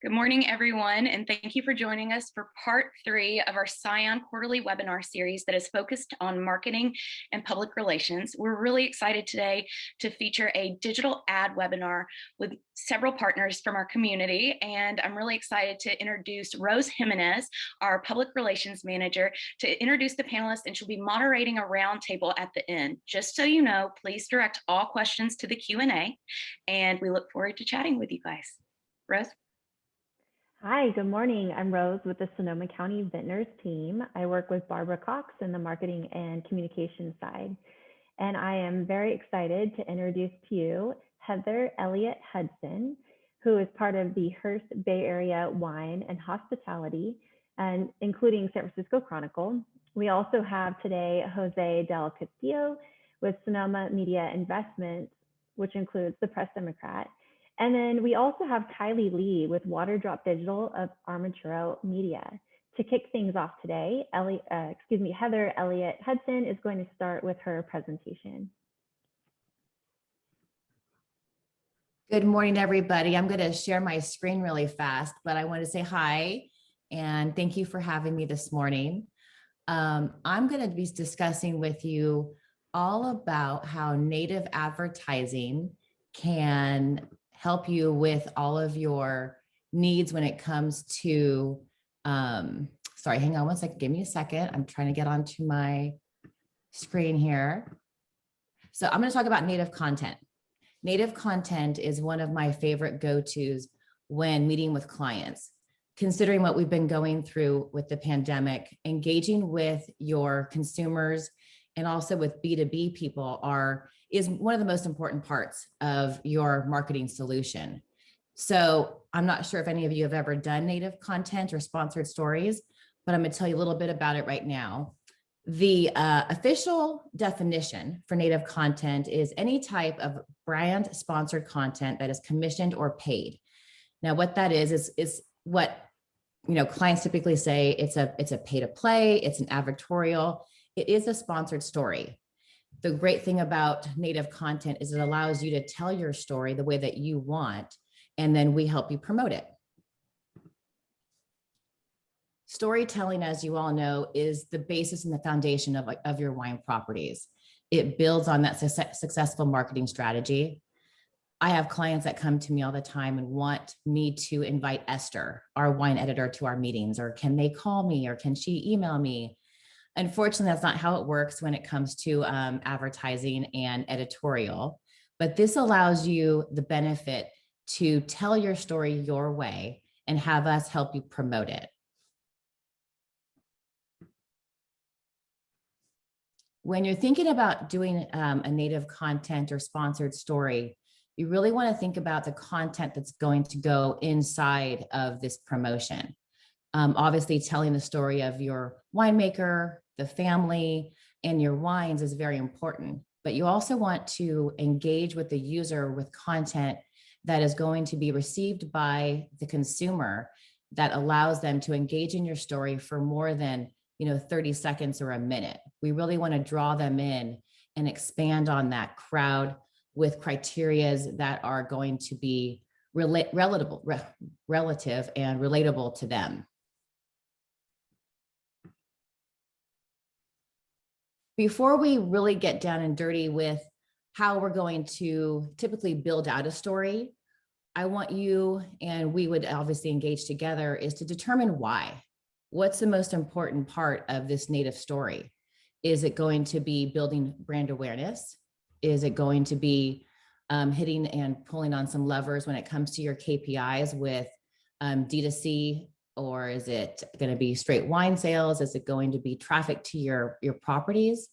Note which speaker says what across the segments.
Speaker 1: Good morning, everyone, and thank you for joining us for part 3 of our SCION quarterly webinar series that is focused on marketing and public relations. We're really excited today to feature a digital ad webinar with several partners from our community, and I'm really excited to introduce Rose Jimenez, our public relations manager, to introduce the panelists, and she'll be moderating a roundtable at the end. Just so you know, please direct all questions to the Q&A, and we look forward to chatting with you guys. Rose?
Speaker 2: Hi, good morning. I'm Rose with the Sonoma County Vintners team. I work with Barbara Cox in the marketing and communications side. And I am very excited to introduce to you Heather Elliott Hudson, who is part of the Hearst Bay Area Wine and Hospitality, and including San Francisco Chronicle. We also have today Jose Del Castillo with Sonoma Media Investments, which includes the Press Democrat. And then we also have Kylie Lee with Waterdrop Digital of Armaturo Media. To kick things off today, Heather Elliott Hudson is going to start with her presentation.
Speaker 3: Good morning, everybody. I'm going to share my screen really fast, but I want to say hi and thank you for having me this morning. I'm going to be discussing with you all about how native advertising can help you with all of your needs when it comes to, sorry, hang on one second, give me a second. I'm trying to get onto my screen here. So I'm gonna talk about native content. Native content is one of my favorite go-tos when meeting with clients. Considering what we've been going through with the pandemic, engaging with your consumers and also with B2B people is one of the most important parts of your marketing solution. So I'm not sure if any of you have ever done native content or sponsored stories, but I'm going to tell you a little bit about it right now. The official definition for native content is any type of brand sponsored content that is commissioned or paid. Now, what that is what clients typically say. It's a pay to play. It's an advertorial. It is a sponsored story. The great thing about native content is it allows you to tell your story the way that you want, and then we help you promote it. Storytelling, as you all know, is the basis and the foundation of your wine properties. It builds on that successful marketing strategy. I have clients that come to me all the time and want me to invite Esther, our wine editor, to our meetings, or can they call me, or can she email me? Unfortunately, that's not how it works when it comes to advertising and editorial, but this allows you the benefit to tell your story your way and have us help you promote it. When you're thinking about doing a native content or sponsored story, you really want to think about the content that's going to go inside of this promotion. Obviously, telling the story of your winemaker, the family, and your wines is very important, but you also want to engage with the user with content that is going to be received by the consumer that allows them to engage in your story for more than 30 seconds or a minute. We really want to draw them in and expand on that crowd with criterias that are going to be relative and relatable to them. Before we really get down and dirty with how we're going to typically build out a story, I want you, and we would obviously engage together, is to determine why. What's the most important part of this native story? Is it going to be building brand awareness? Is it going to be hitting and pulling on some levers when it comes to your KPIs with D2C? Or is it going to be straight wine sales? Is it going to be traffic to your properties?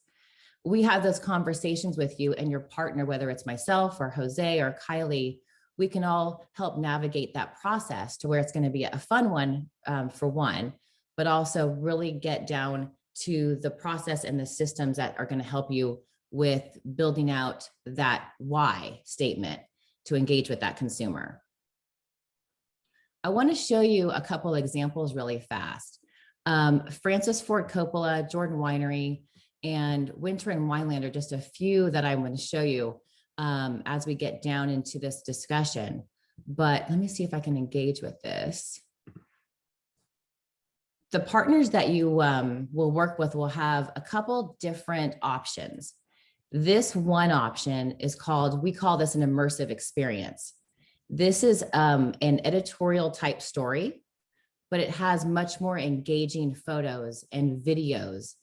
Speaker 3: We have those conversations with you and your partner, whether it's myself or Jose or Kylie. We can all help navigate that process to where it's going to be a fun one for one, but also really get down to the process and the systems that are going to help you with building out that why statement to engage with that consumer. I want to show you a couple examples really fast. Francis Ford Coppola, Jordan Winery, and Winter and Wineland are just a few that I'm going to show you as we get down into this discussion. but let me see if I can engage with this. The partners that you will work with will have a couple different options. This one option is called, we call this an immersive experience. This is an editorial type story, but it has much more engaging photos and videos.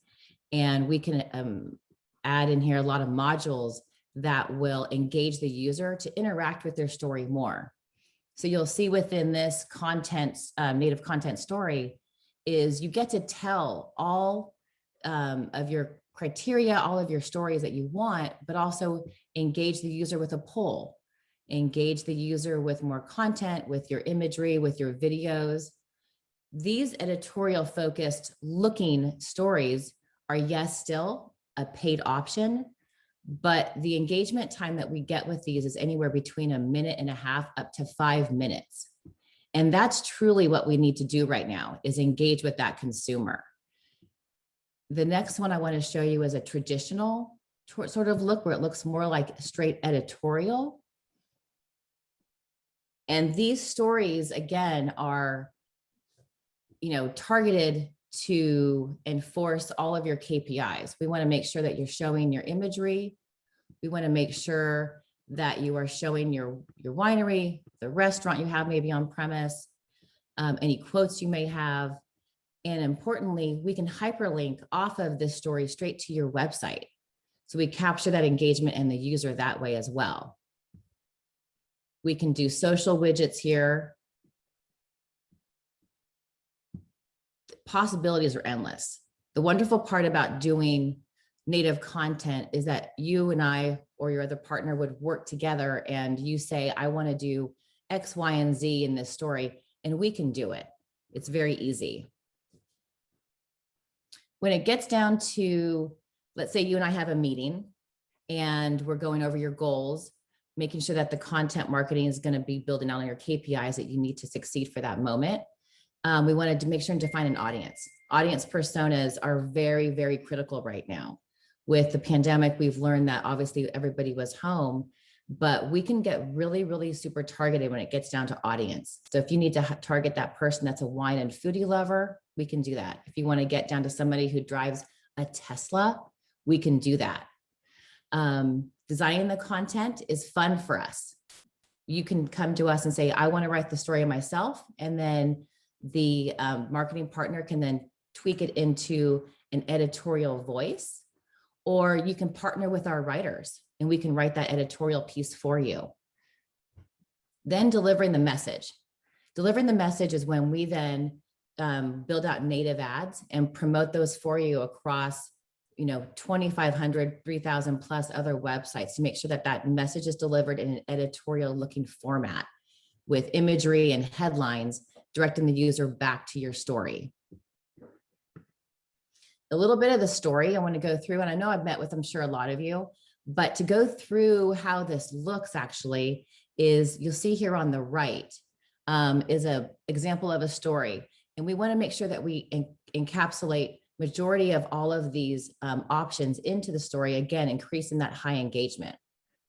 Speaker 3: And we can add in here a lot of modules that will engage the user to interact with their story more. So you'll see within this content, native content story, is you get to tell all of your criteria, all of your stories that you want, but also engage the user with a poll, engage the user with more content, with your imagery, with your videos. These editorial focused looking stories are, yes, still a paid option, but the engagement time that we get with these is anywhere between 1.5 minutes up to 5 minutes. And that's truly what we need to do right now, is engage with that consumer. The next one I want to show you is a traditional sort of look, where it looks more like straight editorial. And these stories, again, are, targeted to enforce all of your KPIs. We want to make sure that you're showing your imagery. We want to make sure that you are showing your winery, the restaurant you have maybe on premise, any quotes you may have. And importantly, we can hyperlink off of this story straight to your website. So we capture that engagement and the user that way as well. We can do social widgets here. The possibilities are endless. The wonderful part about doing native content is that you and I or your other partner would work together, and you say, I want to do X, Y, and Z in this story, and we can do it. It's very easy. When it gets down to, let's say you and I have a meeting and we're going over your goals, making sure that the content marketing is going to be building out on your KPIs that you need to succeed for that moment. We wanted to make sure and define an audience. Audience personas are very, very critical right now. With the pandemic, we've learned that obviously everybody was home, but we can get really, really super targeted when it gets down to audience. So if you need to target that person that's a wine and foodie lover, we can do that. If you want to get down to somebody who drives a Tesla, we can do that. Designing the content is fun for us. You can come to us and say, I want to write the story myself. And then the marketing partner can then tweak it into an editorial voice, or you can partner with our writers and we can write that editorial piece for you. Then delivering the message. Delivering the message is when we then build out native ads and promote those for you across 2,500, 3,000 plus other websites to make sure that that message is delivered in an editorial looking format with imagery and headlines directing the user back to your story. A little bit of the story I want to go through, and I know I've met with, I'm sure, a lot of you, but to go through how this looks actually is, you'll see here on the right is an example of a story. And we want to make sure that we encapsulate majority of all of these options into the story, again, increasing that high engagement.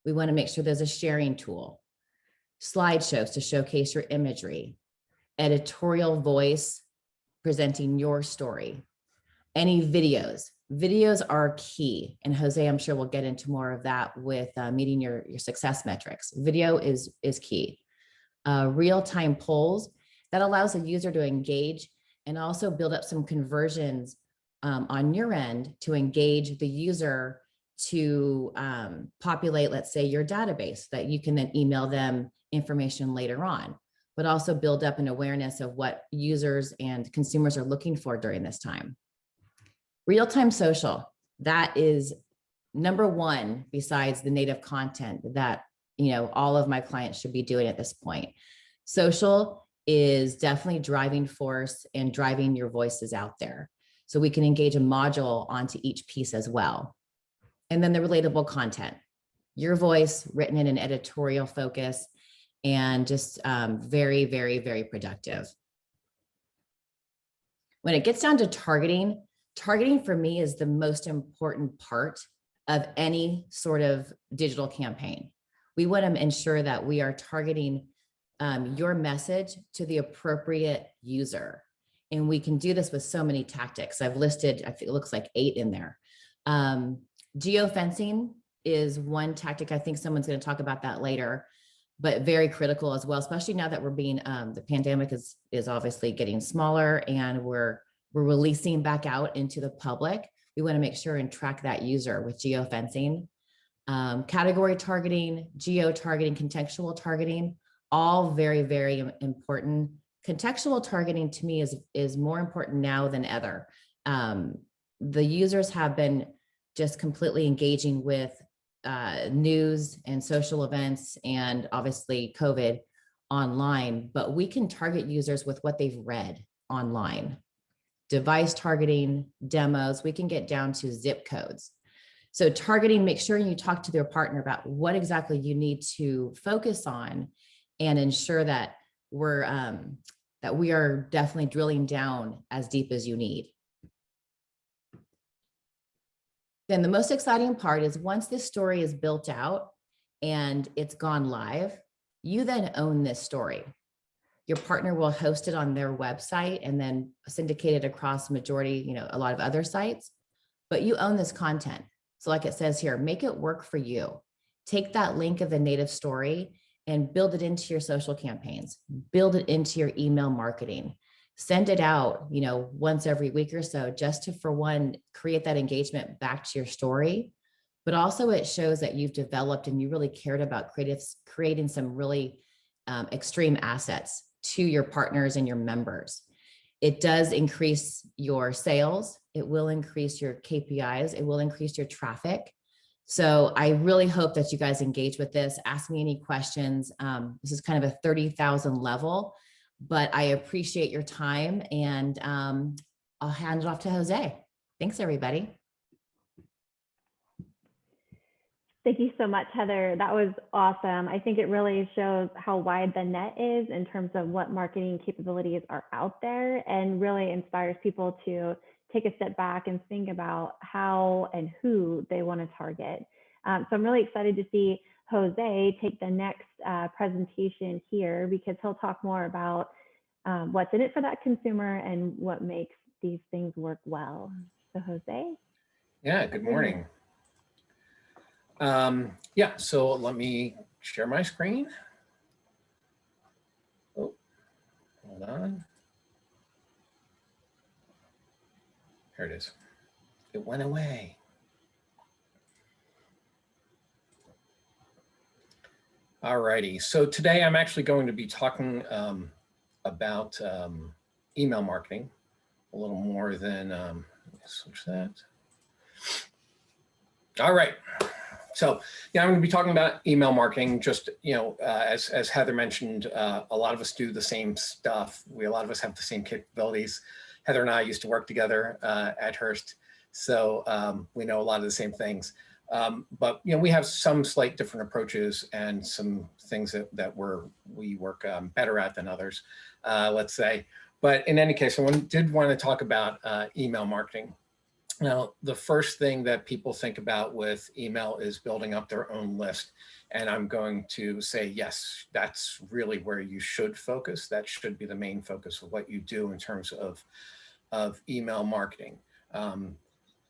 Speaker 3: We want to make sure there's a sharing tool, slideshows to showcase your imagery, editorial voice presenting your story, any videos. Videos are key. And Jose, I'm sure we'll get into more of that with meeting your success metrics. Video is key. Real-time polls, that allows a user to engage and also build up some conversions on your end to engage the user to populate, let's say, your database that you can then email them information later on, but also build up an awareness of what users and consumers are looking for during this time. Real-time social, that is number one besides the native content that all of my clients should be doing at this point. Social is definitely driving force and driving your voices out there. So we can engage a module onto each piece as well. And then the relatable content, your voice written in an editorial focus and just very, very, very productive. When it gets down to targeting for me is the most important part of any sort of digital campaign. We want to ensure that we are targeting your message to the appropriate user. And we can do this with so many tactics. I've listed, I think it looks like 8 in there. Geofencing is one tactic. I think someone's going to talk about that later, but very critical as well, especially now that we're being, the pandemic is obviously getting smaller and we're releasing back out into the public. We want to make sure and track that user with geofencing. Category targeting, geo-targeting, contextual targeting, all very, very important. Contextual targeting to me is more important now than ever. The users have been just completely engaging with news and social events and obviously COVID online, but we can target users with what they've read online. Device targeting, demos, we can get down to zip codes. So targeting, make sure you talk to their partner about what exactly you need to focus on and ensure that we are definitely drilling down as deep as you need. Then the most exciting part is once this story is built out and it's gone live, you then own this story. Your partner will host it on their website and then syndicate it across majority, a lot of other sites, but you own this content. So like it says here, make it work for you. Take that link of the native story and build it into your social campaigns, build it into your email marketing, send it out, once every week or so, just to, for one, create that engagement back to your story. But also it shows that you've developed and you really cared about creating some really extreme assets to your partners and your members. It does increase your sales. It will increase your KPIs. It will increase your traffic. So I really hope that you guys engage with this. Ask me any questions. This is kind of a 30,000 level, but I appreciate your time and I'll hand it off to Jose. Thanks, everybody.
Speaker 2: Thank you so much, Heather. That was awesome. I think it really shows how wide the net is in terms of what marketing capabilities are out there and really inspires people to take a step back and think about how and who they want to target. So I'm really excited to see Jose take the next presentation here because he'll talk more about what's in it for that consumer and what makes these things work well. So Jose?
Speaker 4: Yeah, good morning. So let me share my screen. Oh, hold on. Here it is. It went away. All righty. So today I'm actually going to be talking about email marketing a little more than, switch that. All right. So yeah, I'm going to be talking about email marketing. Just as Heather mentioned, a lot of us do the same stuff. A lot of us have the same capabilities. Heather and I used to work together at Hearst, so we know a lot of the same things. But we have some slight different approaches and some things that we work better at than others, let's say. But in any case, I did want to talk about email marketing. Now, the first thing that people think about with email is building up their own list. And I'm going to say, yes, that's really where you should focus. That should be the main focus of what you do in terms of email marketing.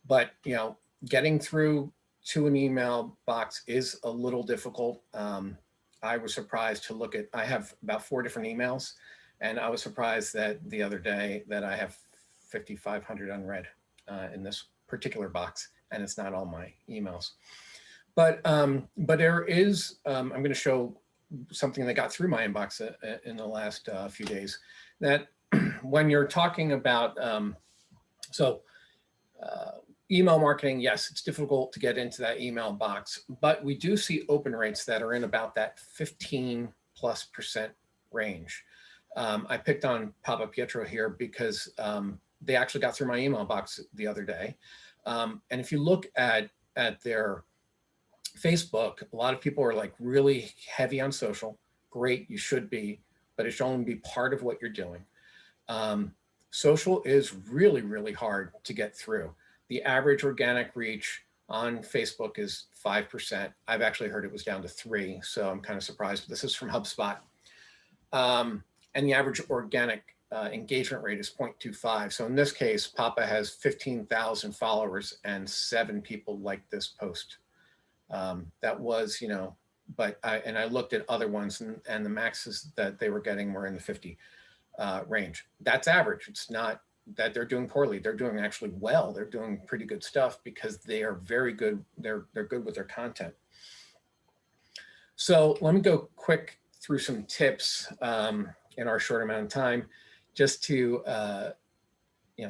Speaker 4: But, getting through to an email box is a little difficult. I was surprised to look at, I have about 4 different emails, and I was surprised that the other day that I have 5,500 unread in this particular box, and it's not all my emails. But there is, I'm going to show something that got through my inbox in the last few days, that when you're talking about, email marketing, yes, it's difficult to get into that email box, but we do see open rates that are in about that 15+% range. I picked on Papa Pietro here because they actually got through my email box the other day. And if you look at their Facebook, a lot of people are like really heavy on social. Great, you should be, but it should only be part of what you're doing. Social is really, really hard to get through. The average organic reach on Facebook is 5%. I've actually heard it was down to 3%, so I'm kind of surprised. This is from HubSpot. And the average organic engagement rate is 0.25. So in this case, Papa has 15,000 followers and 7 people liked this post. That was, but I looked at other ones, and the maxes that they were getting were in the 50 range. That's average. It's not that they're doing poorly. They're doing actually well. They're doing pretty good stuff because they are very good. They're good with their content. So let me go quick through some tips in our short amount of time, just to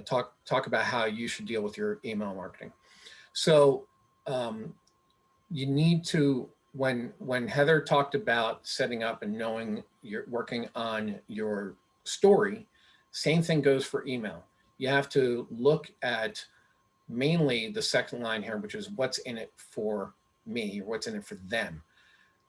Speaker 4: talk about how you should deal with your email marketing. So you need to, when Heather talked about setting up and knowing you're working on your story, same thing goes for email. You have to look at mainly the second line here, which is what's in it for me, or what's in it for them.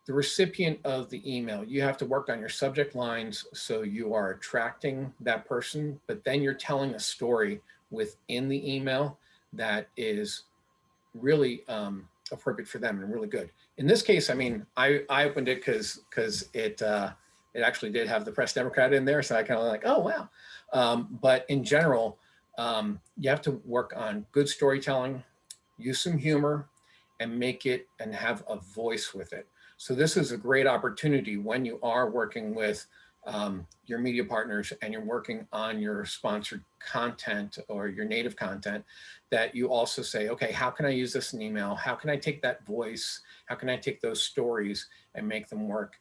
Speaker 4: The recipient of the email, you have to work on your subject lines so you are attracting that person, but then you're telling a story within the email that is really appropriate for them and really good. In this case, I mean, I opened it because it actually did have the Press Democrat in there, so I kind of like, oh wow. But in general, you have to work on good storytelling, use some humor, and make it and have a voice with it. So this is a great opportunity when you are working with your media partners and you're working on your sponsored content or your native content, that you also say, okay, how can I use this in email? How can I take that voice? How can I take those stories and make them work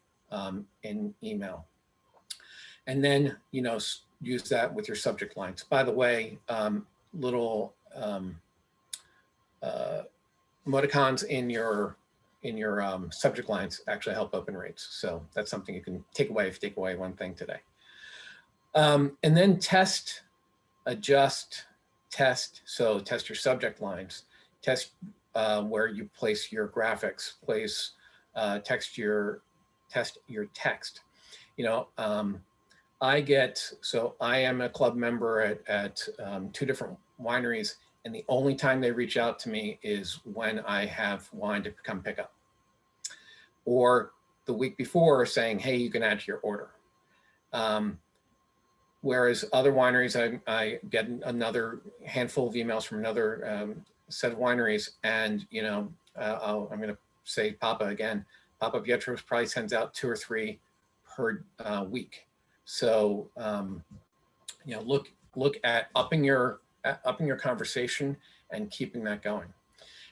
Speaker 4: in email? And then, use that with your subject lines. By the way, little emoticons in your subject lines actually help open rates. So that's something you can take away if you take away one thing today. And then test, adjust, test. So test your subject lines, test where you place your graphics, test your text. I am a club member at 2 different wineries, and the only time they reach out to me is when I have wine to come pick up, or the week before saying, hey, you can add to your order. Whereas other wineries, I get another handful of emails from another set of wineries, and I'm going to say Papa again. Papa Pietros probably sends out 2 or 3 per week. So look at upping your conversation and keeping that going.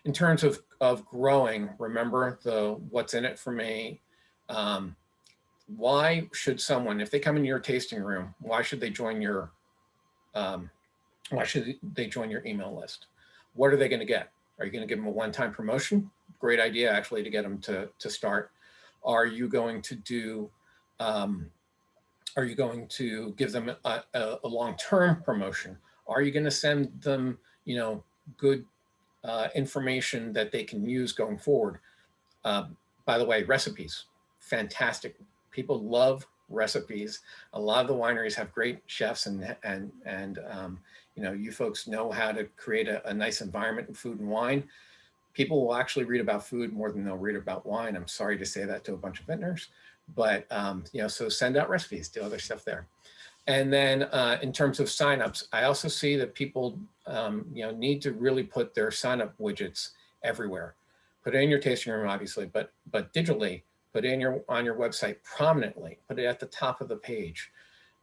Speaker 4: In terms of growing, remember the what's in it for me. Why should someone, if they come in your tasting room, why should they join your email list? What are they going to get? Are you going to give them a one-time promotion? Great idea, actually, to get them to start. Are you going to do? Are you going to give them a long-term promotion? Are you going to send them, good information that they can use going forward? By the way, recipes, fantastic. People love recipes. A lot of the wineries have great chefs, and you folks know how to create a nice environment in food and wine. People will actually read about food more than they'll read about wine. I'm sorry to say that to a bunch of vintners, but so send out recipes, do other stuff there. And then in terms of signups, I also see that people need to really put their signup widgets everywhere. Put it in your tasting room, obviously, but digitally. Put it on your website prominently. Put it at the top of the page.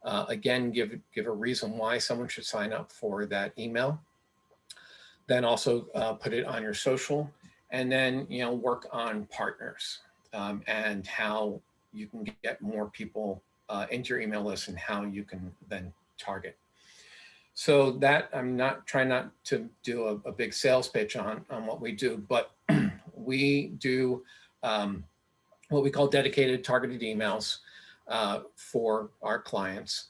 Speaker 4: Again, give a reason why someone should sign up for that email. Then also put it on your social, and then work on partners and how you can get more people into your email list and how you can then target. So that I'm trying not to do a big sales pitch on what we do, but we do what we call dedicated targeted emails for our clients.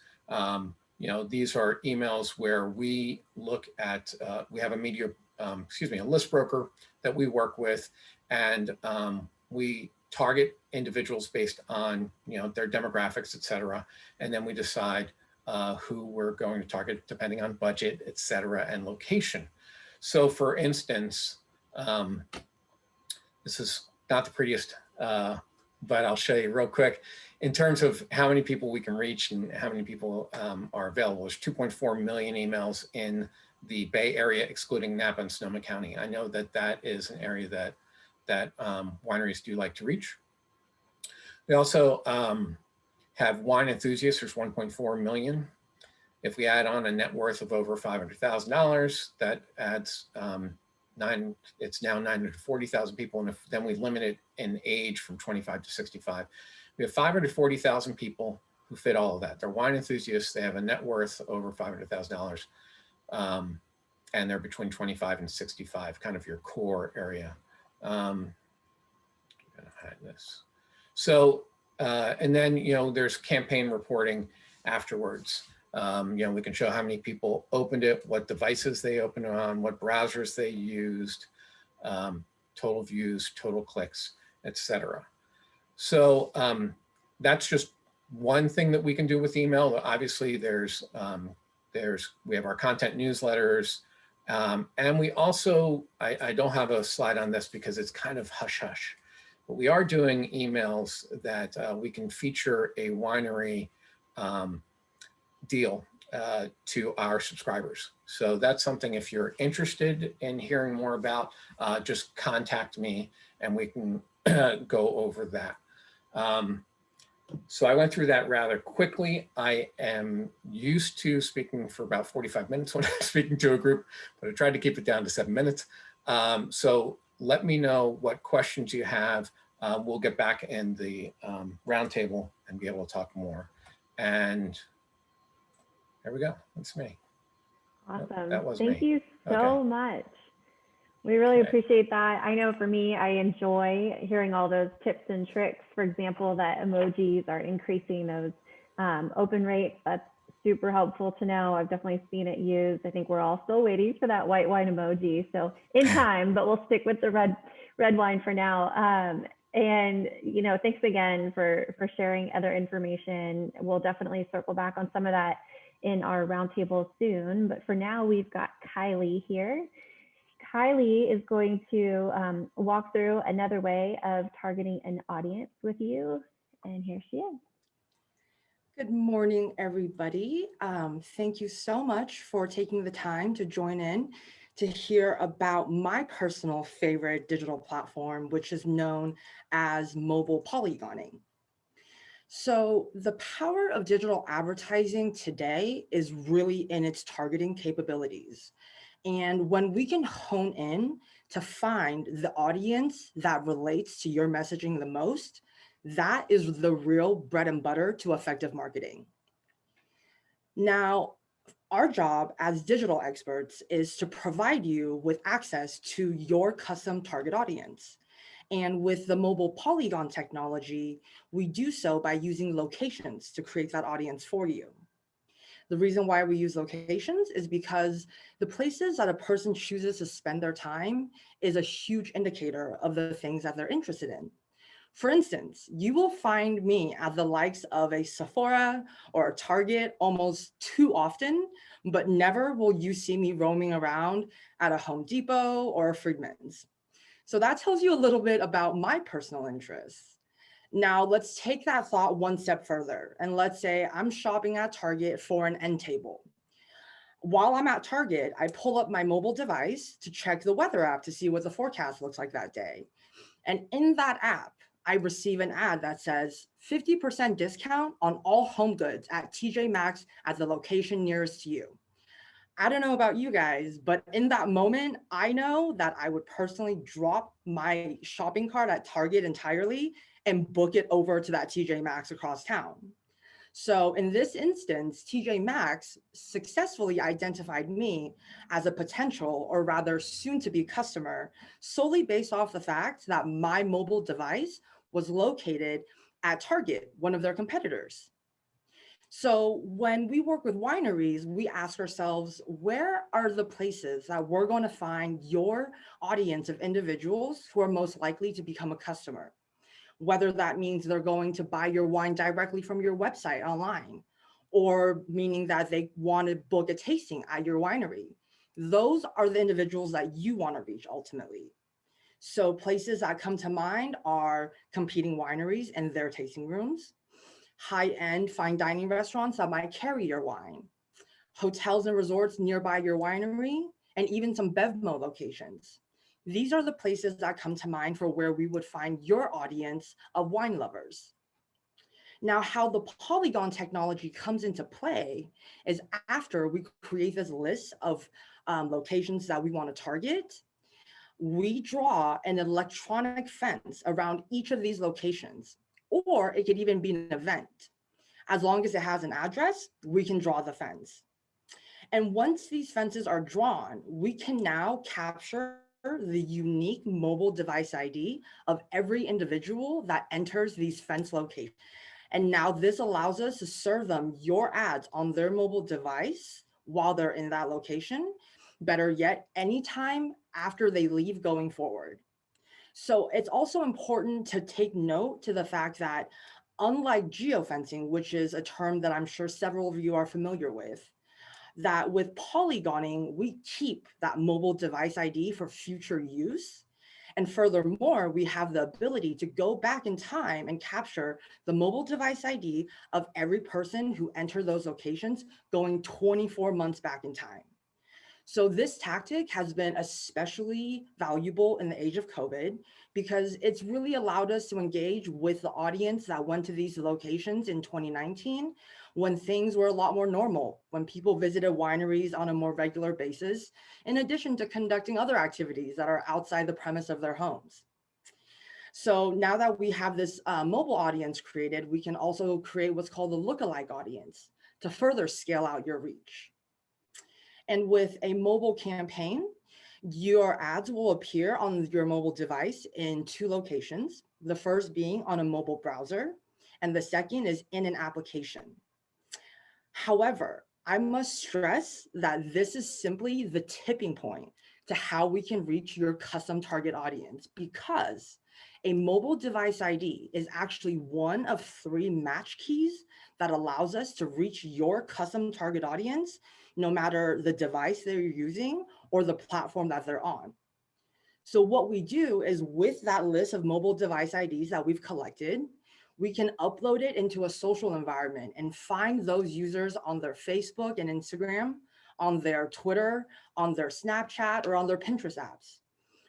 Speaker 4: These are emails where we look at, we have a list broker that we work with, and we target individuals based on their demographics, et cetera, and then we decide who we're going to target depending on budget, et cetera, and location. So for instance, this is not the prettiest but I'll show you real quick. In terms of how many people we can reach and how many people are available, there's 2.4 million emails in the Bay Area, excluding Napa and Sonoma County. I know that that is an area that wineries do like to reach. We also have wine enthusiasts. There's 1.4 million. If we add on a net worth of over $500,000, that adds it's now 940,000 people. And if then we limit it in age from 25 to 65, we have 540,000 people who fit all of that. They're wine enthusiasts. They have a net worth over $500,000. And they're between 25 and 65, kind of your core area. I'm gonna hide this. So, and then, you know, there's campaign reporting afterwards. You know, we can show how many people opened it, what devices they opened it on, what browsers they used, total views, total clicks, etc. So that's just one thing that we can do with email. Obviously, we have our content newsletters, and we also, I don't have a slide on this because it's kind of hush hush, but we are doing emails that we can feature a winery deal to our subscribers. So that's something, if you're interested in hearing more about, just contact me and we can go over that. So I went through that rather quickly. I am used to speaking for about 45 minutes when I'm speaking to a group, but I tried to keep it down to 7 minutes. So let me know what questions you have. We'll get back in the roundtable and be able to talk more. And there we go. That's me.
Speaker 2: Awesome.
Speaker 4: That was
Speaker 2: Thank
Speaker 4: me.
Speaker 2: you so much. We really appreciate that. I know for me, I enjoy hearing all those tips and tricks. For example, that emojis are increasing those open rates. That's super helpful to know. I've definitely seen it used. I think we're all still waiting for that white wine emoji. So in time, but we'll stick with the red wine for now. And, you know, thanks again for sharing other information. We'll definitely circle back on some of that in our roundtable soon. But for now, we've got Kylie here. Kylie is going to walk through another way of targeting an audience with you. And here she is.
Speaker 5: Good morning, everybody. Thank you so much for taking the time to join in to hear about my personal favorite digital platform, which is known as mobile polygoning. So the power of digital advertising today is really in its targeting capabilities. And when we can hone in to find the audience that relates to your messaging the most, that is the real bread and butter to effective marketing. Now, our job as digital experts is to provide you with access to your custom target audience. And with the mobile polygon technology, we do so by using locations to create that audience for you. The reason why we use locations is because the places that a person chooses to spend their time is a huge indicator of the things that they're interested in. For instance, you will find me at the likes of a Sephora or a Target almost too often, but never will you see me roaming around at a Home Depot or a Friedman's. So that tells you a little bit about my personal interests. Now let's take that thought one step further. And let's say I'm shopping at Target for an end table. While I'm at Target, I pull up my mobile device to check the weather app to see what the forecast looks like that day. And in that app, I receive an ad that says 50% discount on all home goods at TJ Maxx at the location nearest to you. I don't know about you guys, but in that moment, I know that I would personally drop my shopping cart at Target entirely and book it over to that TJ Maxx across town. So in this instance, TJ Maxx successfully identified me as a potential, or rather soon to be customer, solely based off the fact that my mobile device was located at Target, one of their competitors. So when we work with wineries, we ask ourselves, where are the places that we're going to find your audience of individuals who are most likely to become a customer? Whether that means they're going to buy your wine directly from your website online, or meaning that they want to book a tasting at your winery. Those are the individuals that you want to reach ultimately. So places that come to mind are competing wineries and their tasting rooms, high-end fine dining restaurants that might carry your wine, hotels and resorts nearby your winery, and even some BevMo locations. These are the places that come to mind for where we would find your audience of wine lovers. Now, how the polygon technology comes into play is after we create this list of locations that we want to target, we draw an electronic fence around each of these locations, or it could even be an event. As long as it has an address, we can draw the fence. And once these fences are drawn, we can now capture the unique mobile device ID of every individual that enters these fence locations. And now this allows us to serve them your ads on their mobile device while they're in that location. Better yet, anytime after they leave going forward. So it's also important to take note to the fact that unlike geofencing, which is a term that I'm sure several of you are familiar with, that with polygoning, we keep that mobile device ID for future use. And furthermore, we have the ability to go back in time and capture the mobile device ID of every person who entered those locations going 24 months back in time. So this tactic has been especially valuable in the age of COVID because it's really allowed us to engage with the audience that went to these locations in 2019 when things were a lot more normal, when people visited wineries on a more regular basis, in addition to conducting other activities that are outside the premise of their homes. So now that we have this mobile audience created, we can also create what's called a lookalike audience to further scale out your reach. And with a mobile campaign, your ads will appear on your mobile device in two locations, the first being on a mobile browser, and the second is in an application. However, I must stress that this is simply the tipping point to how we can reach your custom target audience, because a mobile device ID is actually one of 3 match keys that allows us to reach your custom target audience, no matter the device they're using or the platform that they're on. So what we do is with that list of mobile device IDs that we've collected, we can upload it into a social environment and find those users on their Facebook and Instagram, on their Twitter, on their Snapchat, or on their Pinterest apps.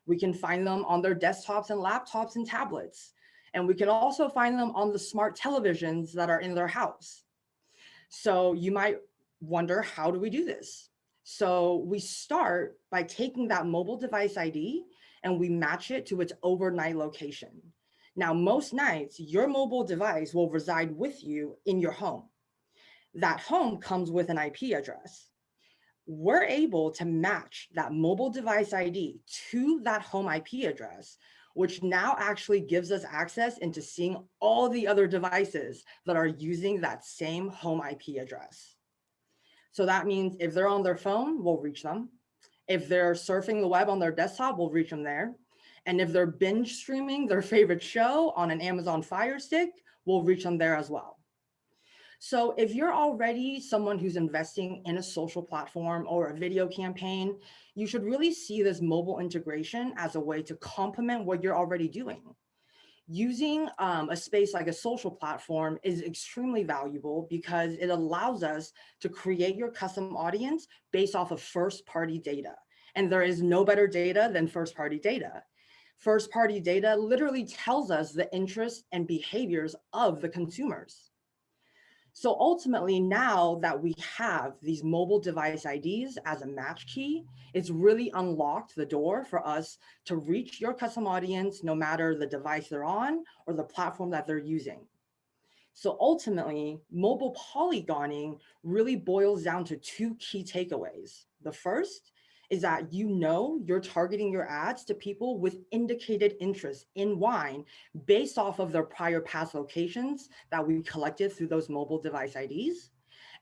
Speaker 5: We can find them on their desktops and laptops and tablets. And we can also find them on the smart televisions that are in their house. So you might wonder, how do we do this? So we start by taking that mobile device ID and we match it to its overnight location. Now, most nights, your mobile device will reside with you in your home. That home comes with an IP address. We're able to match that mobile device ID to that home IP address, which now actually gives us access into seeing all the other devices that are using that same home IP address. So that means if they're on their phone, we'll reach them. If they're surfing the web on their desktop, we'll reach them there. And if they're binge streaming their favorite show on an Amazon Fire Stick, we'll reach them there as well. So if you're already someone who's investing in a social platform or a video campaign, you should really see this mobile integration as a way to complement what you're already doing. Using a space like a social platform is extremely valuable because it allows us to create your custom audience based off of first-party data. And there is no better data than first-party data. First-party data literally tells us the interests and behaviors of the consumers. So ultimately, now that we have these mobile device IDs as a match key, it's really unlocked the door for us to reach your custom audience, no matter the device they're on or the platform that they're using. So ultimately, mobile polygoning really boils down to 2 key takeaways. The first is that you're targeting your ads to people with indicated interest in wine based off of their prior past locations that we collected through those mobile device IDs.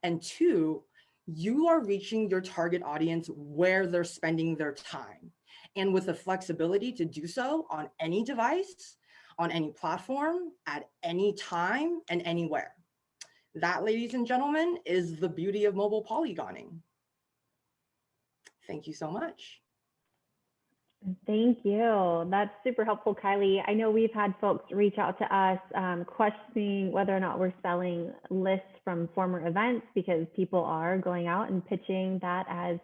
Speaker 5: And 2, you are reaching your target audience where they're spending their time, and with the flexibility to do so on any device, on any platform, at any time and anywhere. That, ladies and gentlemen, is the beauty of mobile polygoning. Thank you so much.
Speaker 2: Thank you. That's super helpful, Kylie. I know we've had folks reach out to us questioning whether or not we're selling lists from former events because people are going out and pitching that as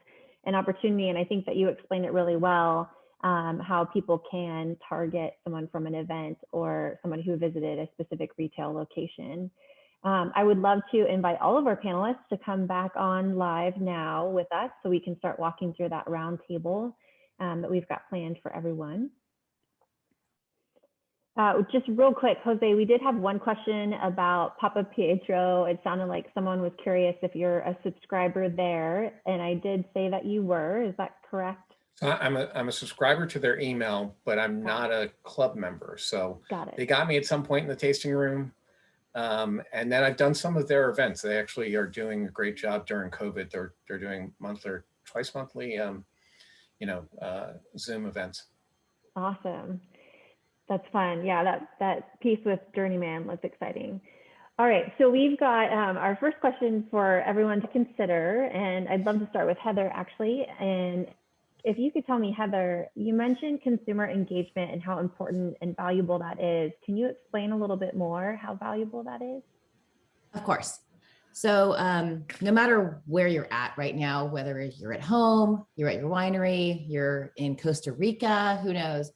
Speaker 2: an opportunity. And I think that you explained it really well, how people can target someone from an event or someone who visited a specific retail location. I would love to invite all of our panelists to come back on live now with us so we can start walking through that round table that we've got planned for everyone. Just real quick, Jose, we did have one question about Papa Pietro. It sounded like someone was curious if you're a subscriber there, and I did say that you were. Is that correct?
Speaker 4: So I'm a subscriber to their email, but I'm not a club member. So
Speaker 2: Got
Speaker 4: they
Speaker 2: it.
Speaker 4: got me at some point in the tasting room. And then I've done some of their events. They actually are doing a great job during COVID. They're doing monthly or twice monthly, Zoom events.
Speaker 2: Awesome. That's fun. Yeah, that piece with Journeyman was exciting. All right, so we've got our first question for everyone to consider, and I'd love to start with Heather, actually. And if you could tell me, Heather, you mentioned consumer engagement and how important and valuable that is. Can you explain a little bit more how valuable that is?
Speaker 3: Of course. So no matter where you're at right now, whether you're at home, you're at your winery, you're in Costa Rica, who knows,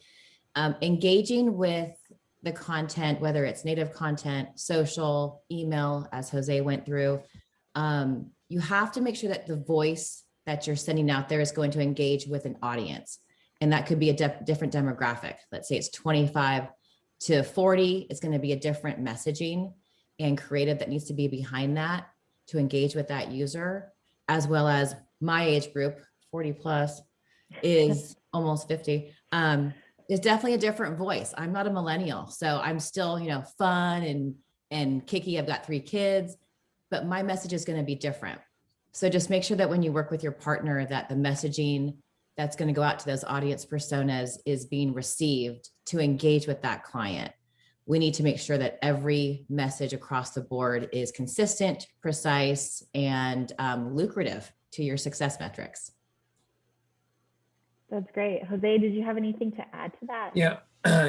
Speaker 3: engaging with the content, whether it's native content, social, email, as Jose went through, you have to make sure that the voice that you're sending out there is going to engage with an audience. And that could be a different demographic. Let's say it's 25 to 40. It's going to be a different messaging and creative that needs to be behind that to engage with that user, as well as my age group, 40 plus, is almost 50. Is definitely a different voice. I'm not a millennial, so I'm still, fun and kicky. I've got 3 kids, but my message is going to be different. So just make sure that when you work with your partner, that the messaging that's going to go out to those audience personas is being received to engage with that client. We need to make sure that every message across the board is consistent, precise, and lucrative to your success metrics.
Speaker 2: That's great. Jose, did you have anything to add to that?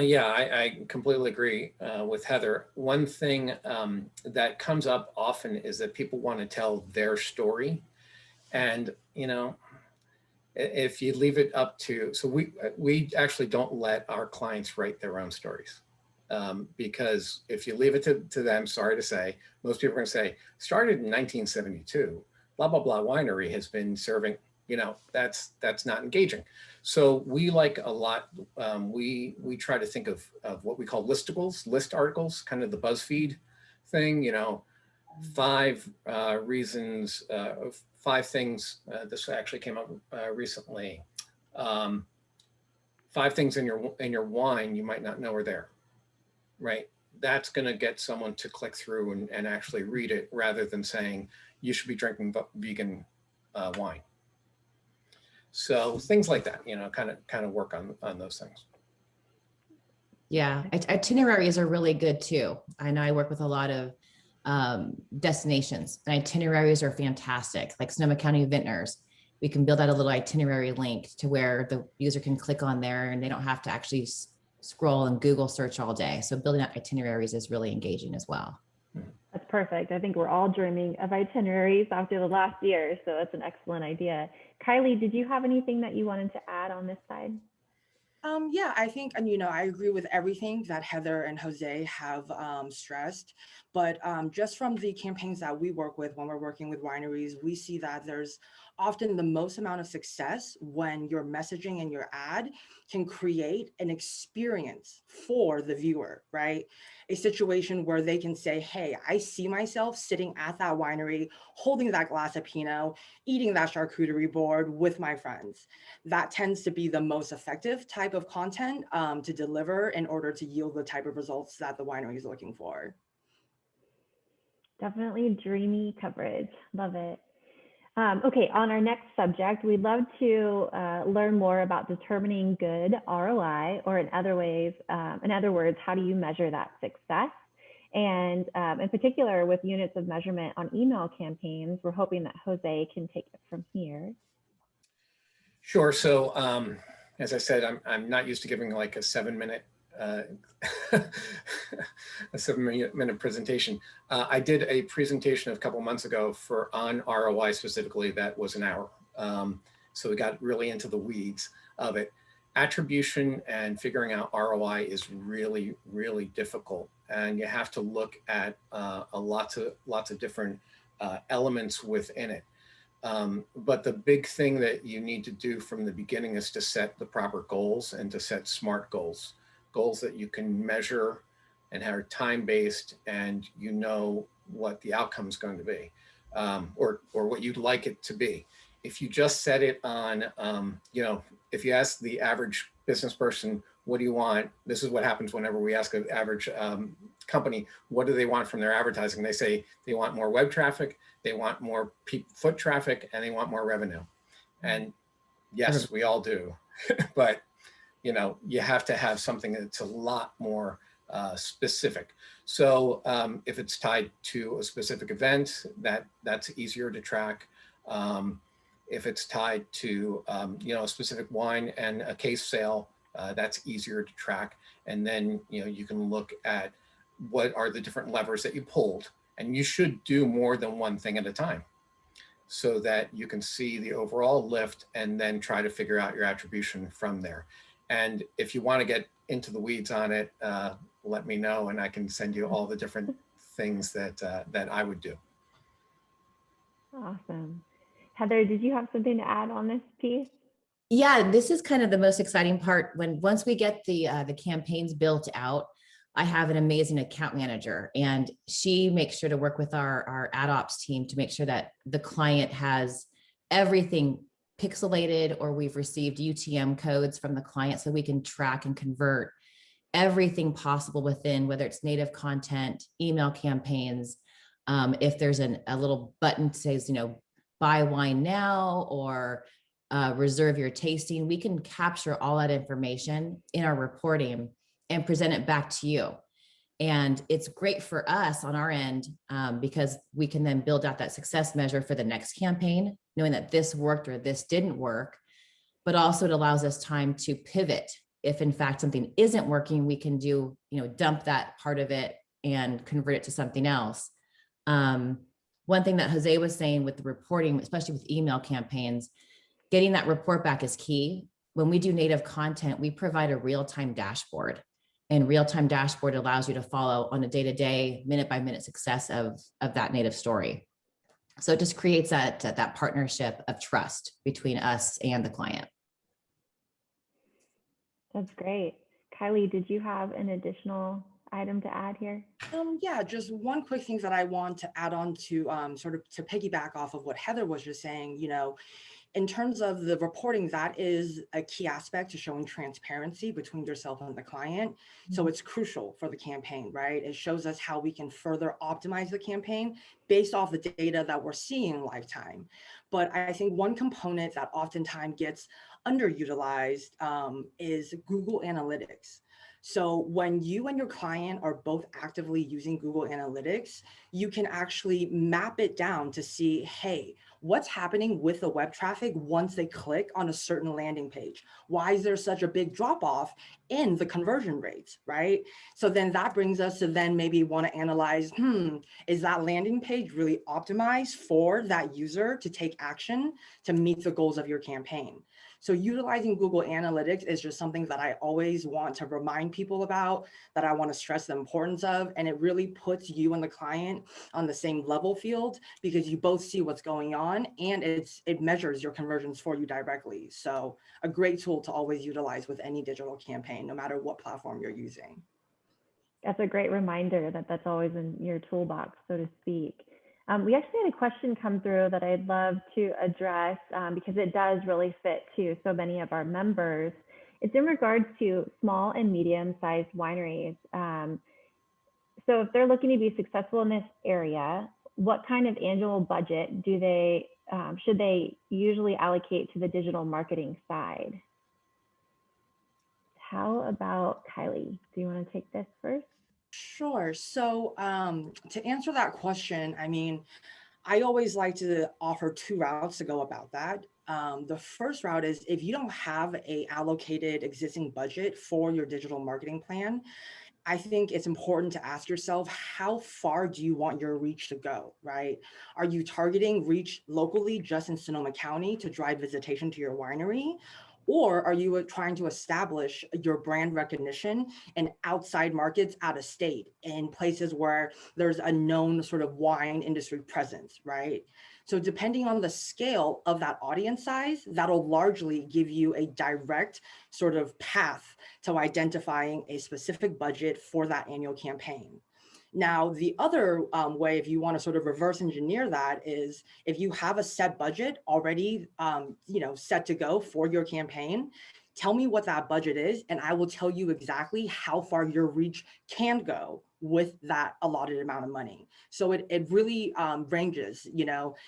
Speaker 4: Yeah, I completely agree with Heather. One thing that comes up often is that people want to tell their story. And, if you leave it up to, so we actually don't let our clients write their own stories. Because if you leave it to them, sorry to say, most people are going to say, started in 1972, blah, blah, blah, winery has been serving, that's not engaging. So we like a lot, we try to think of what we call listicles, list articles, kind of the BuzzFeed thing, 5 reasons, 5 things, this actually came up recently, 5 things in your wine you might not know are there. Right, that's going to get someone to click through and actually read it rather than saying you should be drinking vegan wine. So things like that, kind of work on those things.
Speaker 3: Yeah, itineraries are really good too. I know I work with a lot of destinations, and itineraries are fantastic. Like Sonoma County Vintners, we can build out a little itinerary link to where the user can click on there, and they don't have to actually scroll and Google search all day. So building out itineraries is really engaging as well.
Speaker 2: That's perfect. I think we're all dreaming of itineraries after the last year, so that's an excellent idea. Kylie, did you have anything that you wanted to add on this side?
Speaker 5: Yeah, I think, and I agree with everything that Heather and Jose have stressed, but just from the campaigns that we work with when we're working with wineries, we see that there's often the most amount of success when your messaging and your ad can create an experience for the viewer, right? A situation where they can say, hey, I see myself sitting at that winery, holding that glass of Pinot, eating that charcuterie board with my friends. That tends to be the most effective type of content to deliver in order to yield the type of results that the winery is looking for.
Speaker 2: Definitely dreamy coverage. Love it. Okay, on our next subject, we'd love to learn more about determining good ROI, or in other words, how do you measure that success? And in particular, with units of measurement on email campaigns, we're hoping that Jose can take it from here.
Speaker 4: Sure. So As I said, I'm not used to giving like a 7-minute a 7-minute presentation. I did a presentation a couple months ago on ROI specifically that was an hour. So we got really into the weeds of it. Attribution and figuring out ROI is really, really difficult. And you have to look at lots of different elements within it. But the big thing that you need to do from the beginning is to set the proper goals and to set SMART goals, goals that you can measure and are time-based, and you know what the outcome is going to be, or what you'd like it to be. If you just set it on, if you ask the average business person, what do you want? This is what happens whenever we ask an average company, what do they want from their advertising? They say they want more web traffic, they want more foot traffic, and they want more revenue. And yes, we all do, but you have to have something that's a lot more specific. So if it's tied to a specific event, that's easier to track. If it's tied to a specific wine and a case sale, that's easier to track. And then you can look at what are the different levers that you pulled, and you should do more than one thing at a time so that you can see the overall lift and then try to figure out your attribution from there. And if you want to get into the weeds on it, let me know and I can send you all the different things that I would do.
Speaker 2: Awesome. Heather, did you have something to add on this piece?
Speaker 3: Yeah, this is kind of the most exciting part. Once we get the campaigns built out, I have an amazing account manager, and she makes sure to work with our ad ops team to make sure that the client has everything pixelated, or we've received UTM codes from the client so we can track and convert everything possible within, whether it's native content, email campaigns. If there's a little button that says, buy wine now, or reserve your tasting, we can capture all that information in our reporting and present it back to you. And it's great for us on our end because we can then build out that success measure for the next campaign, knowing that this worked or this didn't work, but also it allows us time to pivot. If in fact something isn't working, we can do, dump that part of it and convert it to something else. One thing that Jose was saying with the reporting, especially with email campaigns, getting that report back is key. When we do native content, we provide a real-time dashboard, and real-time dashboard allows you to follow on a day-to-day, minute-by-minute success of that native story. So it just creates that partnership of trust between us and the client.
Speaker 2: That's great. Kylie, did you have an additional item to add here?
Speaker 5: Yeah, just one quick thing that I want to add on to sort of to piggyback off of what Heather was just saying, in terms of the reporting, that is a key aspect to showing transparency between yourself and the client. Mm-hmm. So it's crucial for the campaign, right? It shows us how we can further optimize the campaign based off the data that we're seeing in lifetime. But I think one component that oftentimes gets underutilized is Google Analytics. So when you and your client are both actively using Google Analytics, you can actually map it down to see, hey, what's happening with the web traffic once they click on a certain landing page? Why is there such a big drop off in the conversion rates, right? So then that brings us to then maybe want to analyze, is that landing page really optimized for that user to take action to meet the goals of your campaign? So utilizing Google Analytics is just something that I always want to remind people about, that I want to stress the importance of, and it really puts you and the client on the same level field because you both see what's going on and it measures your conversions for you directly. So a great tool to always utilize with any digital campaign, no matter what platform you're using.
Speaker 2: That's a great reminder that that's always in your toolbox, so to speak. We actually had a question come through that I'd love to address because it does really fit to so many of our members. It's in regards to small and medium-sized wineries. So if they're looking to be successful in this area, what kind of annual budget should they usually allocate to the digital marketing side? How about Kylie? Do you want to take this first?
Speaker 5: Sure. So to answer that question, I always like to offer two routes to go about that. The first route is if you don't have a allocated existing budget for your digital marketing plan, I think it's important to ask yourself, how far do you want your reach to go, right? Are you targeting reach locally just in Sonoma County to drive visitation to your winery? Or are you trying to establish your brand recognition in outside markets out of state, in places where there's a known sort of wine industry presence, right? So depending on the scale of that audience size, that'll largely give you a direct sort of path to identifying a specific budget for that annual campaign. Now, the other way, if you want to sort of reverse engineer that, is if you have a set budget already, set to go for your campaign, tell me what that budget is, and I will tell you exactly how far your reach can go with that allotted amount of money. So it really ranges,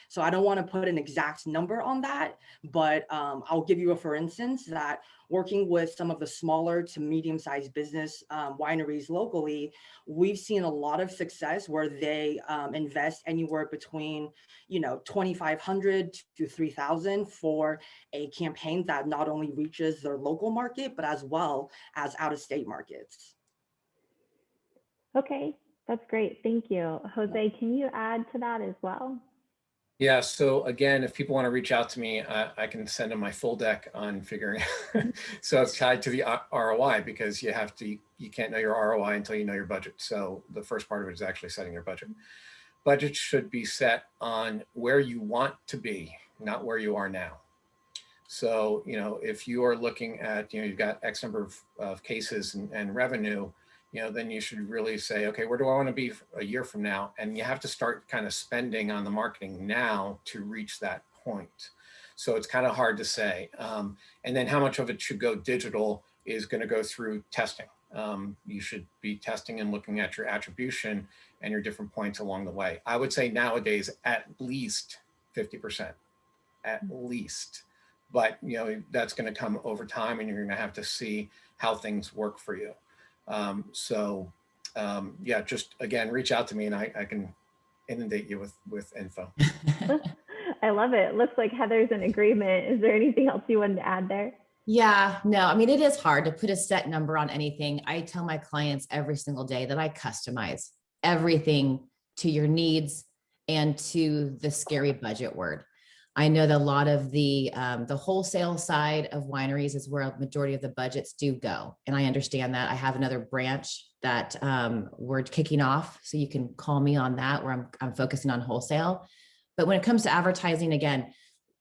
Speaker 5: so I don't want to put an exact number on that, but I'll give you a for instance that working with some of the smaller to medium-sized business wineries locally, we've seen a lot of success where they invest anywhere between 2,500 to 3,000 for a campaign that not only reaches their local market, but as well as out-of-state markets.
Speaker 2: Okay, that's great. Thank you. Jose, can you add to that as well?
Speaker 4: Yeah, so again, if people want to reach out to me, I can send them my full deck on figuring. So it's tied to the ROI, because you can't know your ROI until you know your budget. So the first part of it is actually setting your budget. Budget should be set on where you want to be, not where you are now. So, if you are looking at, you've got X number of cases and revenue, then you should really say, okay, where do I want to be a year from now? And you have to start kind of spending on the marketing now to reach that point. So it's kind of hard to say. And then how much of it should go digital is going to go through testing. You should be testing and looking at your attribution and your different points along the way. I would say nowadays, at least 50%, at least. But that's going to come over time, and you're going to have to see how things work for you. Yeah, just again, reach out to me and I can inundate you with info.
Speaker 2: I love it. Looks like Heather's in agreement. Is there anything else you wanted to add there?
Speaker 3: Yeah, no, I mean, it is hard to put a set number on anything. I tell my clients every single day that I customize everything to your needs and to the scary budget word. I know that a lot of the wholesale side of wineries is where a majority of the budgets do go. And I understand that. I have another branch that we're kicking off. So you can call me on that, where I'm focusing on wholesale. But when it comes to advertising, again,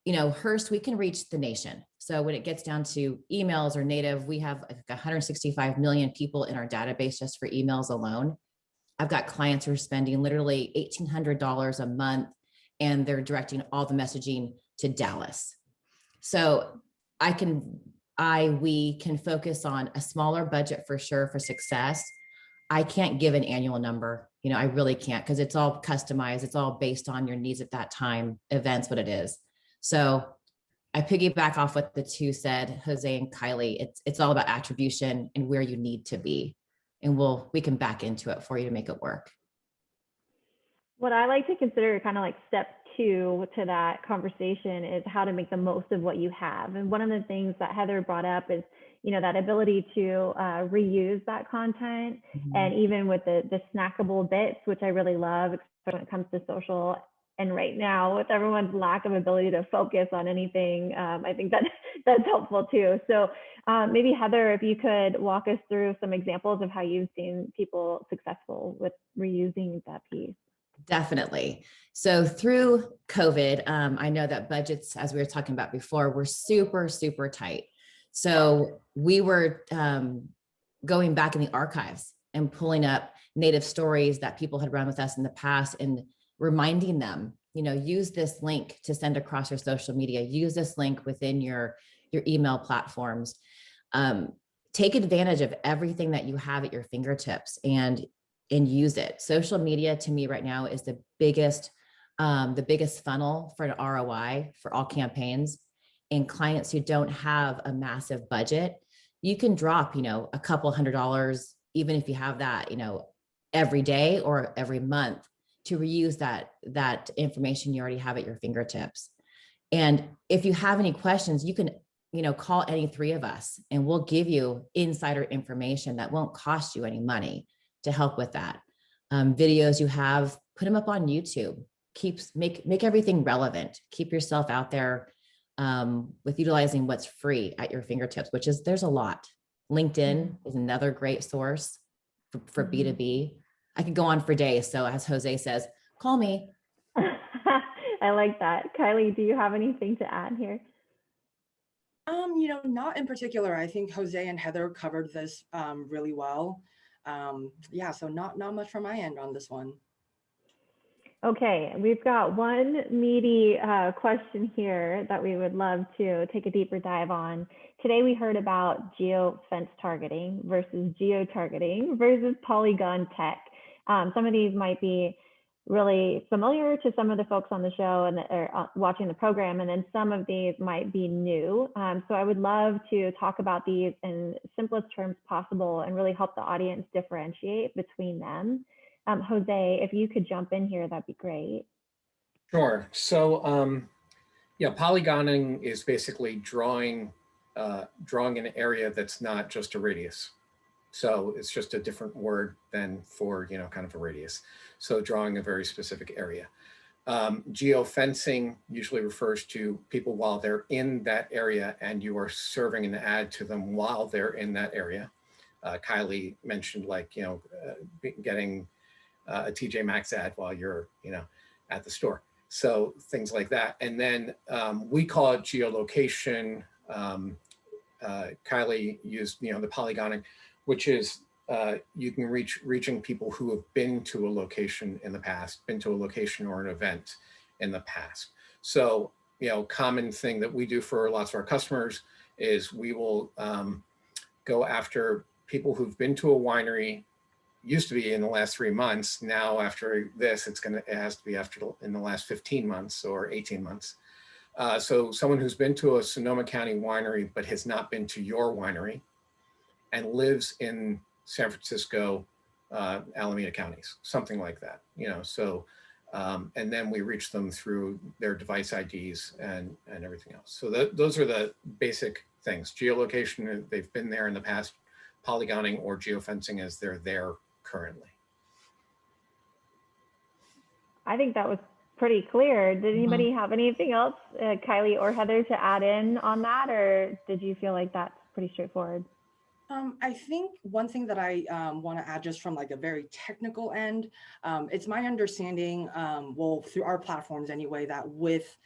Speaker 3: Hearst, we can reach the nation. So when it gets down to emails or native, we have 165 million people in our database just for emails alone. I've got clients who are spending literally $1,800 a month, and they're directing all the messaging to Dallas. So we can focus on a smaller budget for sure for success. I can't give an annual number. I really can't, because it's all customized. It's all based on your needs at that time, events, what it is. So I piggyback off what the two said, Jose and Kylie. It's all about attribution and where you need to be. And we can back into it for you to make it work.
Speaker 2: What I like to consider kind of like step 2 to that conversation is how to make the most of what you have. And one of the things that Heather brought up is, that ability to reuse that content. Mm-hmm. And even with the snackable bits, which I really love, especially when it comes to social. And right now, with everyone's lack of ability to focus on anything, I think that's helpful too. So maybe Heather, if you could walk us through some examples of how you've seen people successful with reusing that piece.
Speaker 3: Definitely. So through COVID, I know that budgets, as we were talking about before, were super, super tight. So we were going back in the archives and pulling up native stories that people had run with us in the past and reminding them, use this link to send across your social media, use this link within your email platforms. Take advantage of everything that you have at your fingertips and use it. Social media to me right now is the biggest funnel for an ROI for all campaigns. And clients who don't have a massive budget, you can drop, a couple $100, even if you have that, every day or every month, to reuse that information you already have at your fingertips. And if you have any questions, you can, call any three of us and we'll give you insider information that won't cost you any money to help with that. Videos you have, put them up on YouTube. Make everything relevant. Keep yourself out there with utilizing what's free at your fingertips, there's a lot. LinkedIn is another great source for B2B. I could go on for days. So as Jose says, call me.
Speaker 2: I like that. Kylie, do you have anything to add here?
Speaker 5: Not in particular. I think Jose and Heather covered this really well. Yeah, so not much from my end on this one.
Speaker 2: Okay, we've got one meaty question here that we would love to take a deeper dive on. Today we heard about geo-fence targeting versus geo-targeting versus polygon tech. Some of these might be really familiar to some of the folks on the show and are watching the program, and then some of these might be new. So I would love to talk about these in simplest terms possible and really help the audience differentiate between them. Jose, if you could jump in here, that'd be great.
Speaker 4: Sure. So, polygoning is basically drawing an area that's not just a radius. So it's just a different word than for, kind of a radius. So drawing a very specific area. Geofencing usually refers to people while they're in that area and you are serving an ad to them while they're in that area. Kylie mentioned getting a TJ Maxx ad while you're, at the store. So things like that. And then we call it geolocation. Kylie used, the polygoning, which is you can reaching people who have been to a location in the past, been to a location or an event in the past. So, common thing that we do for lots of our customers is we will go after people who've been to a winery. Used to be in the last 3 months. Now after this, it has to be in the last 15 months or 18 months. So someone who's been to a Sonoma County winery, but has not been to your winery and lives in San Francisco, Alameda counties, something like that, and then we reach them through their device IDs and everything else. So those are the basic things. Geolocation, they've been there in the past. Polygoning or geofencing as they're there currently.
Speaker 2: I think that was pretty clear. Did anybody have anything else, Kylie or Heather, to add in on that, or did you feel like that's pretty straightforward?
Speaker 5: I think one thing that I want to add just from like a very technical end, it's my understanding, through our platforms anyway, that with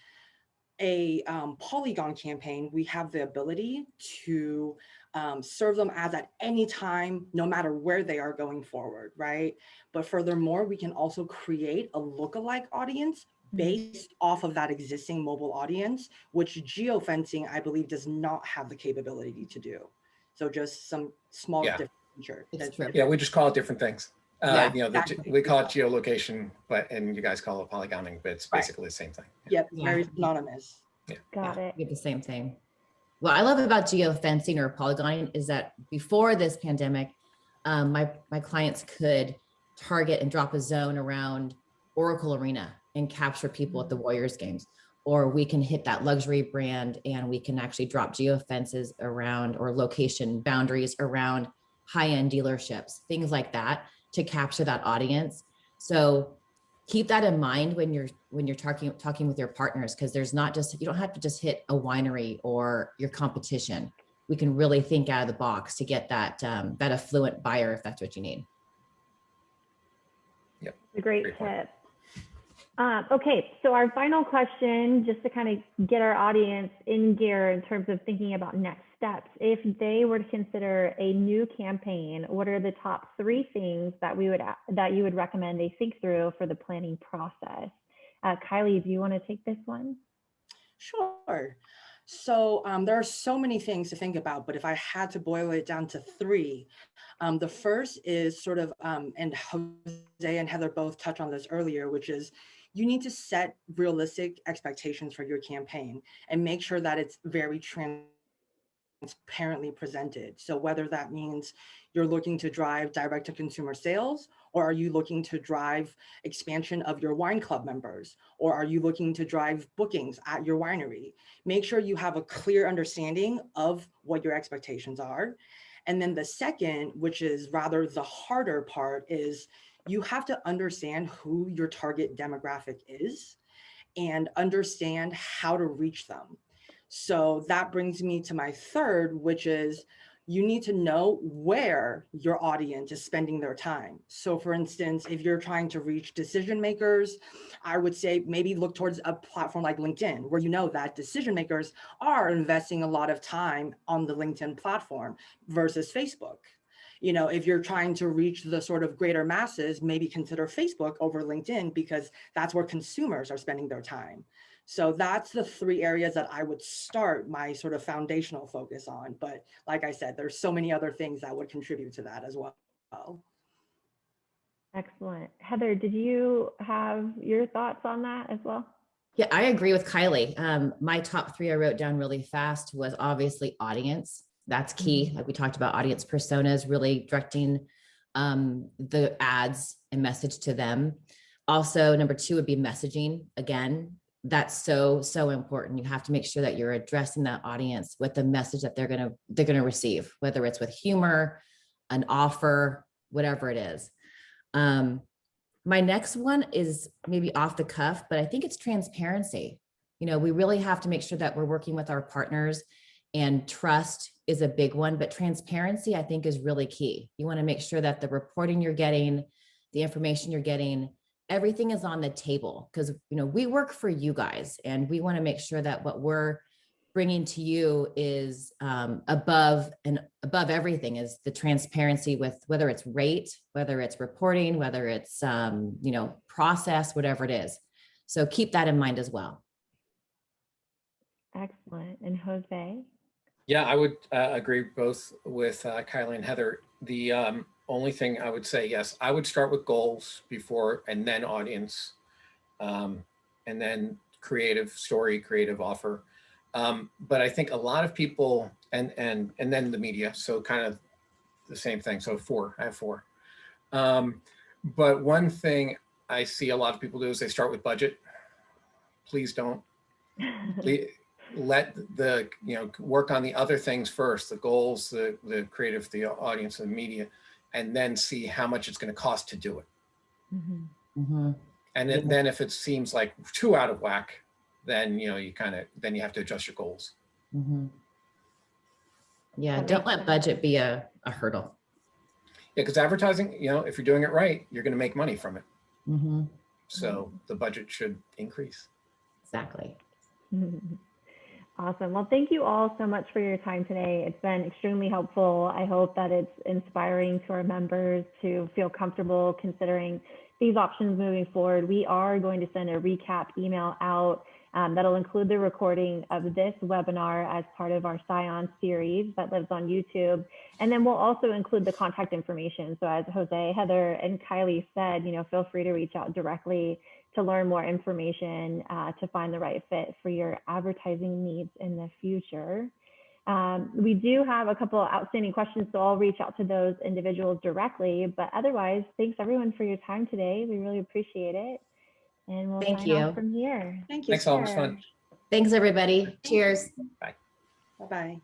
Speaker 5: a Polygon campaign, we have the ability to serve them ads at any time, no matter where they are going forward, right? But furthermore, we can also create a lookalike audience based off of that existing mobile audience, which geofencing, I believe, does not have the capability to do. So just some small different feature.
Speaker 3: Yeah,
Speaker 4: we just call it different things.
Speaker 5: Exactly.
Speaker 4: We call it geolocation, and you guys call it polygoning, but it's basically the same thing.
Speaker 5: Yep, very synonymous.
Speaker 2: Got it.
Speaker 3: We get the same thing. What I love about geofencing or polygoning is that before this pandemic, my clients could target and drop a zone around Oracle Arena and capture people at the Warriors games. Or we can hit that luxury brand and we can actually drop geofences around or location boundaries around high-end dealerships, things like that, to capture that audience. So keep that in mind when you're talking with your partners, because there's not just, you don't have to just hit a winery or your competition. We can really think out of the box to get that that affluent buyer if that's what you need.
Speaker 4: Yep.
Speaker 2: It's a great tip. Okay, so our final question, just to kind of get our audience in gear in terms of thinking about next steps. If they were to consider a new campaign, what are the top 3 things that you would recommend they think through for the planning process? Kylie, do you want to take this one?
Speaker 5: Sure. So there are so many things to think about, but if I had to boil it down to 3, the first is sort of, and Jose and Heather both touched on this earlier, which is you need to set realistic expectations for your campaign and make sure that it's very transparently presented. So whether that means you're looking to drive direct to consumer sales Or are you looking to drive expansion of your wine club members? Or are you looking to drive bookings at your winery? Make sure you have a clear understanding of what your expectations are. And then the second, which is rather the harder part, is you have to understand who your target demographic is and understand how to reach them. So that brings me to my third, which is you need to know where your audience is spending their time. So for instance, if you're trying to reach decision makers, I would say maybe look towards a platform like LinkedIn, where you know that decision makers are investing a lot of time on the LinkedIn platform versus Facebook. You know, if you're trying to reach the sort of greater masses, maybe consider Facebook over LinkedIn, because that's where consumers are spending their time. So that's the three areas that I would start my sort of foundational focus on. But like I said, there's so many other things that would contribute to that as well.
Speaker 2: Excellent. Heather, did you have your thoughts on that as well?
Speaker 3: Yeah, I agree with Kylie. My top three I wrote down really fast was obviously audience. That's key. Like we talked about, audience personas, really directing the ads and message to them. Also, number two would be messaging. Again, that's so important. You have to make sure that you're addressing that audience with the message that they're gonna receive, whether it's with humor, an offer, whatever it is. My next one is maybe off the cuff, but I think it's transparency. You know, we really have to make sure that we're working with our partners, and trust is a big one, but transparency, I think, is really key. You want to make sure that the reporting you're getting, the information you're getting, everything is on the table, because, you know, we work for you guys, and we want to make sure that what we're bringing to you is above everything is the transparency with whether it's rate, whether it's reporting, whether it's you know, process, whatever it is. So keep that in mind as well.
Speaker 2: Excellent. And Jose?
Speaker 4: Yeah, I would agree both with Kylie and Heather. The only thing I would say, yes, I would start with goals before, and then audience, and then creative story, creative offer. But I think a lot of people, and then the media, so kind of the same thing. So I have four. But one thing I see a lot of people do is they start with budget. Please don't. Please, let the, you know, work on the other things first, the goals, the creative, the audience, and the media, and then see how much it's going to cost to do it. And then if it seems like too out of whack, then, you know, then you have to adjust your goals.
Speaker 3: Yeah, don't let budget be a hurdle.
Speaker 4: Yeah, because advertising, you know, if you're doing it right, you're going to make money from it. So the budget should increase.
Speaker 3: Exactly.
Speaker 2: Awesome. Well, thank you all so much for your time today. It's been extremely helpful. I hope that it's inspiring to our members to feel comfortable considering these options moving forward. We are going to send a recap email out that'll include the recording of this webinar as part of our SCION series that lives on YouTube. And then we'll also include the contact information. So as Jose, Heather, and Kylie said, you know, feel free to reach out directly to learn more information to find the right fit for your advertising needs in the future. We do have a couple of outstanding questions, so I'll reach out to those individuals directly. But otherwise, thanks everyone for your time today. We really appreciate it. And we'll sign off from here.
Speaker 5: Thank you.
Speaker 4: Thanks, all. It was fun.
Speaker 3: Thanks, everybody. Cheers.
Speaker 4: Bye.
Speaker 5: Bye-bye.